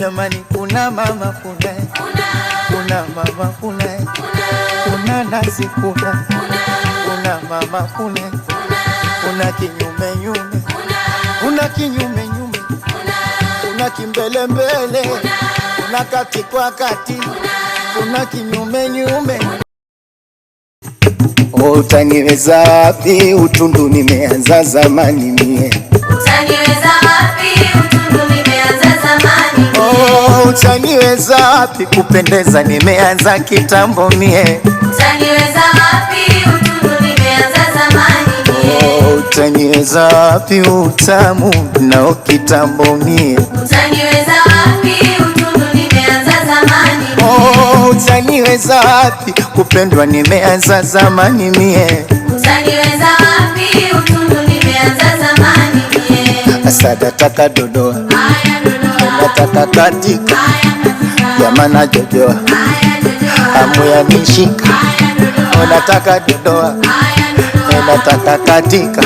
jamani, kuna mama kuna mama kuna nazi kuna mama kuna kinyume nyume kuna kinyume nyume kuna kimbele mbele kuna kati kwa kati kuna kinyume nyume. Utaniweza wapi utundu nimeanza zamani mie? Utaniweza wapi utundu nimeanza zamani mie? Utaniweza wapi kupendeza nimeanza kitambo mie? Utaniweza wapi utundu nimeanza zamani mie? Utaniweza wapi utamu nao kitambo mie? Utaniweza wapi utundu nimeanza zamani mie? Utaniweza wapi kupendwa nimeanza zamani mie? Utaniweza wapi utundu nimeanza zamani mie? Asada taka dodoa, Haya dodoa, nataka katika, haya katika, jamana jojoa, haya dodoa, hamu ya nishika, haya dodoa, unataka dodoa, haya dodoa, nataka katika,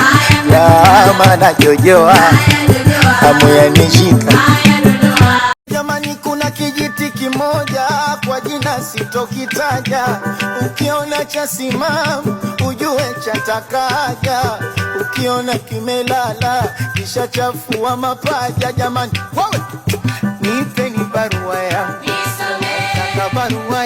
jamana jojoa, hamu ya nishika. haya dodoa. Jamani, kuna kijiti kimoja kwa jina sitokitaja, ukiona cha simamu ujue chatakaja, ukiona kimelala kisha chafua mapaja. Jamani, wewe nipeni barua ya Nisome. barua